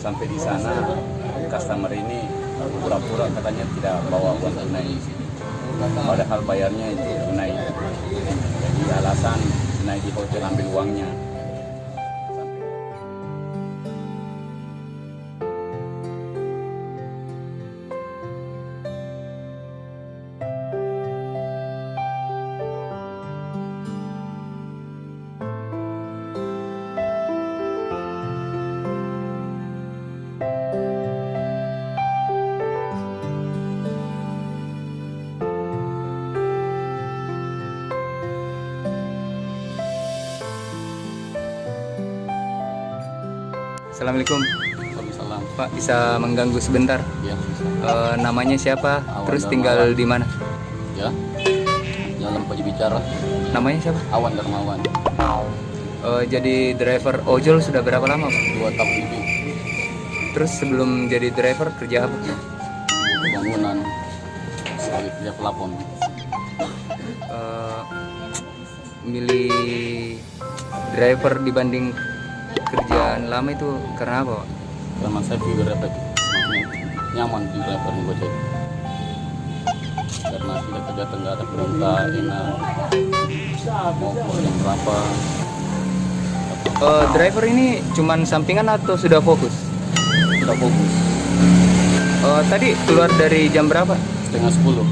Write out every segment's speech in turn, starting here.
Sampai di sana customer ini pura-pura katanya tidak bawa uang tunai, padahal bayarnya itu tunai. Jadi alasan tunai di hotel ambil uangnya. Assalamualaikum. Waalaikumsalam. Pak, bisa mengganggu sebentar? Ya, bisa. Namanya siapa? Awan Terus Darmawan. tinggal di mana? Ya, jalan Paji Bicara. Namanya siapa? Awan Darmawan. Jadi driver ojol sudah berapa lama, Pak? 2 tahun lebih. Terus sebelum jadi driver kerja apa? Bangunan sekali kerja pelapon. Milih driver dibanding kerjaan lama itu karena apa, Pak? Karena saya figure efek semakin nyaman di driver Gojek. Karena tidak kerja tengah ada perintah enak, mau jam berapa. Driver ini cuman sampingan atau sudah fokus? Sudah fokus. Tadi keluar dari jam berapa? Setengah 10.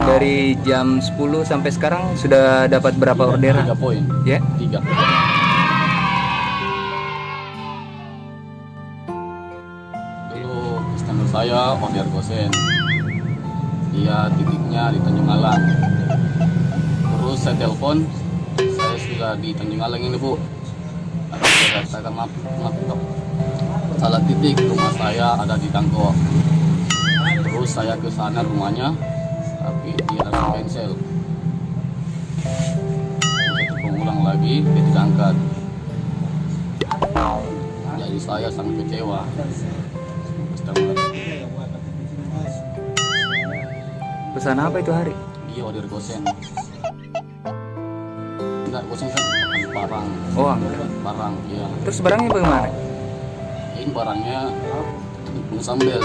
Dari jam 10 sampai sekarang sudah dapat berapa orderan? 3 poin. Ya? 3. Dulu customer saya order gosen. Dia titiknya di Tanjung Alang. Terus saya telepon, saya sudah di Tanjung Alang ini Bu. Tapi saya katakan maaf, salah titik, rumah saya ada di Tangko. Terus saya ke sana rumahnya, tapi dia langsung cancel. Saya telepon ulang lagi, dia tidak angkat. Jadi saya sangat kecewa. Customer. Pesan apa itu hari? Dia order gosen. Enggak, gosen kan barang. Oh, enggak. Barang, ya. Terus barangnya bagaimana? Ini barangnya belum sambel.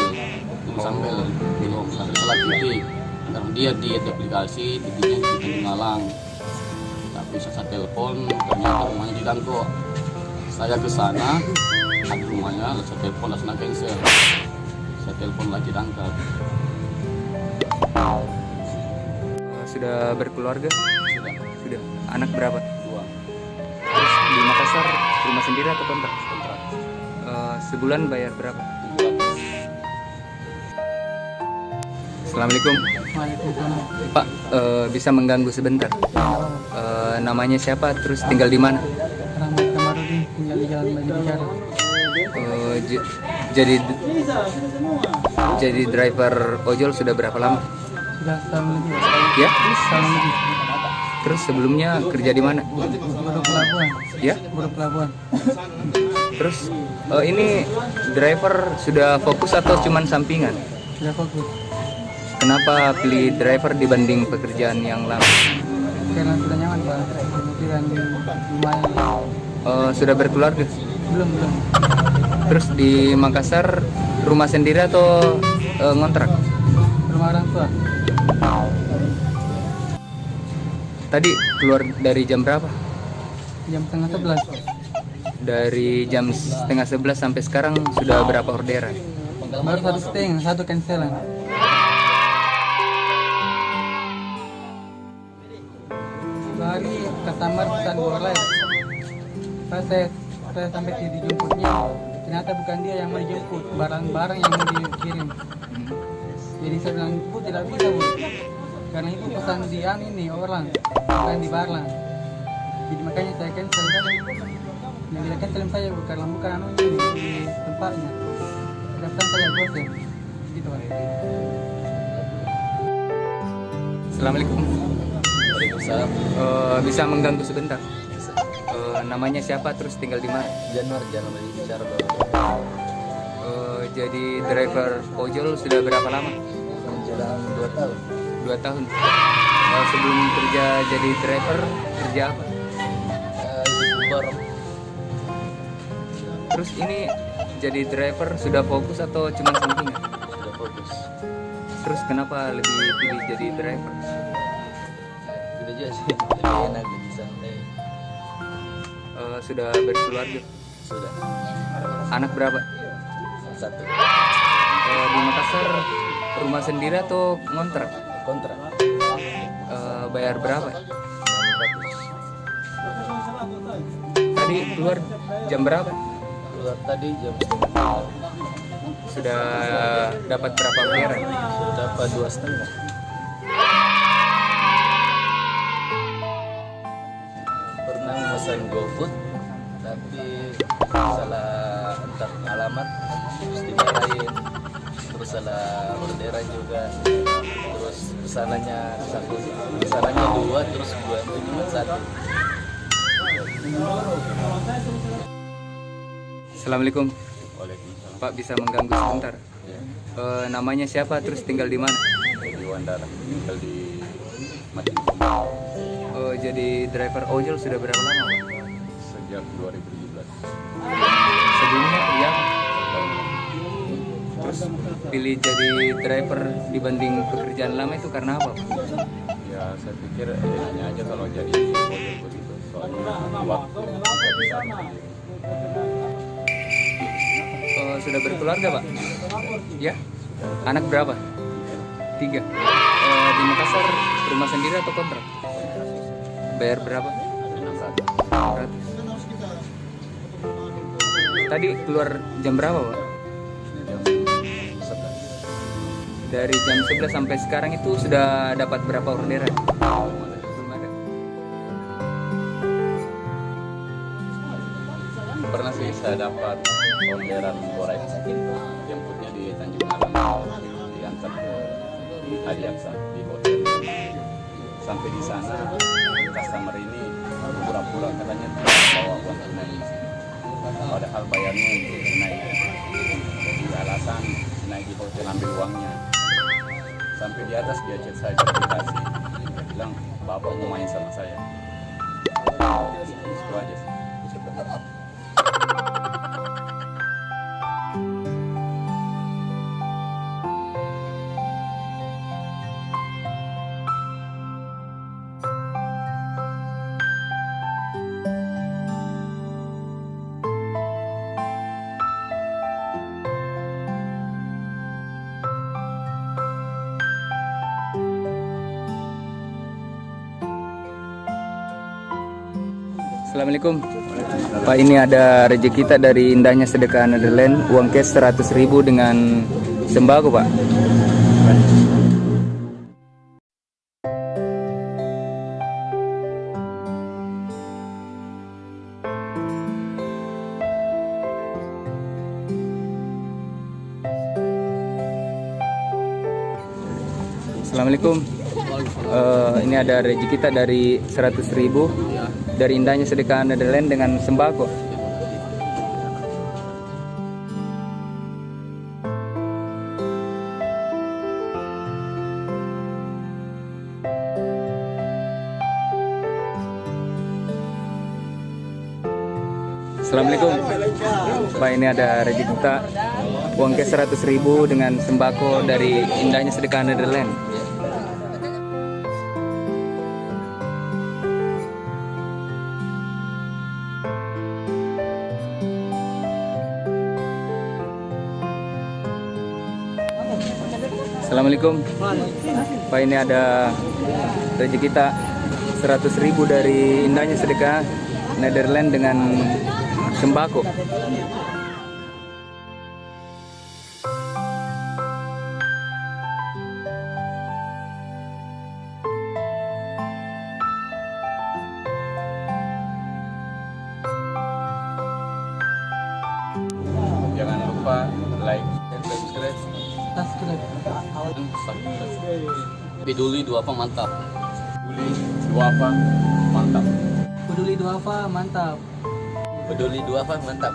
Belum ada salah titik. Karena dia di aplikasi titiknya di Tanjung Alang. Tapi saya telepon, ternyata rumahnya di Tangko. Saya ke sana, ada rumahnya, lalu saya telepon langsung cancel. Saya telepon lagi diangkat. Sudah berkeluarga? Sudah Sudah. Anak berapa? 2 Terus di Makassar rumah sendiri atau kontrak? kontrak. Sebulan bayar berapa? 700. Assalamualaikum. Waalaikumsalam. Pak, bisa mengganggu sebentar? Namanya siapa? Terus tinggal di mana? Rahmat Kamarudin, tinggal di Jalan Paji Bicara. Jadi driver ojol sudah berapa lama? Sudah setahun lebih. Ya? Setahun lebih. Terus sebelumnya kerja di mana? Buruh pelabuhan. Ya? Buruh pelabuhan. Terus ini driver sudah fokus atau cuman sampingan? Sudah fokus. Kenapa pilih driver dibanding pekerjaan yang lama? Karena sudah nyaman Pak. Kemudian lumayan. Sudah berkeluarga? Belum. Terus di Makassar rumah sendiri atau ngontrak? Rumah orang tua. Tadi keluar dari jam berapa? Jam setengah 11. Dari jam setengah 11 sampai sekarang sudah berapa orderan? Baru 1,5, 1 cancelan. Hari customer pesan gua lain. Pas saya sampai di dijemputnya, ternyata bukan dia yang mau dijemput, barang-barang yang mau dikirim. Jadi saya bilang, Bu tidak bisa Bu, karena itu pesan di ini orang, bukan di barang. Jadi makanya saya cancel kan. Yang dia cancel saya Bu, karena bukan anunya di tempatnya. Daftar saya gosen. Gitu Pak. Assalamualaikum. Waalaikumsalam. Bisa mengganggu sebentar? Namanya siapa? Terus tinggal di mana? Januar Jalan Paji Bicara. Jadi driver ojol sudah berapa lama? Menjelang 2 tahun. 2 tahun. Sebelum kerja jadi driver kerja apa? YouTuber. Terus ini jadi driver sudah fokus atau cuma sampingan? Sudah fokus. Terus kenapa lebih pilih jadi driver? Sudah aja sih, lebih enak, lebih santai. Sudah berkeluarga? Sudah. Anak berapa? 1. Di Makassar rumah sendiri atau ngontrak? Kontrak. Bayar berapa? 600. Tadi keluar jam berapa? Keluar tadi jam 3. Sudah dapat berapa bayaran? Dapat 2,5. Pernah pesan GoFood, tapi salah entar alamat, terus dimarahin, terus salah orderan juga, terus pesanannya 2, terus gua itu cuma 1. Assalamualaikum. Waalaikumsalam. Pak, bisa mengganggu sebentar? Ya, Namanya siapa? Terus tinggal di mana? di Wandara, tinggal di Matin Jadi driver ojol sudah berapa lama, Pak? sejak 2017. Sebelumnya kerja apa? Terus pilih jadi driver dibanding pekerjaan lama itu karena apa, Pak? Ya, saya pikir enaknya aja kalau jadi ojek begitu, soalnya waktu kita bisa mandiri. Sudah berkeluarga, Pak? Ya? Anak berapa? 3. Di Makassar rumah sendiri atau kontrak? Bayar berapa? 600. Tadi keluar jam berapa, Pak? Jam 11. Dari jam 11 sampai sekarang itu sudah dapat berapa orderan? Belum ada. Pernah sih saya dapat orderan goreng, jemputnya di Tanjung Alam, diantar ke Adiaksa di hotel. Sampai di sana customer ini pura-pura katanya bawa uang tunai, padahal bayarnya untuk tunai. Jadi alasan naik di hotel ambil uangnya. Sampai di atas dia chat saya aplikasi, bilang bapak mau main sama saya. Itu aja sih. Assalamualaikum. Pak, ini ada rezeki kita dari indahnya sedekah Netherlands, uang cash 100.000 dengan sembako, Pak. Assalamualaikum. Ini ada rezeki kita dari 100.000 dari indahnya sedekah Netherlands dengan sembako. Assalamualaikum. Pak, ini ada rezeki kita, uang cash 100.000 dengan sembako dari indahnya sedekah Netherlands. Assalamualaikum. Pak, ini ada rezeki kita 100.000 dari indahnya sedekah Netherlands dengan sembako. Jangan lupa like dan subscribe. Peduli Duafa mantap. Peduli Duafa mantap. Peduli Duafa mantap. Peduli Duafa mantap.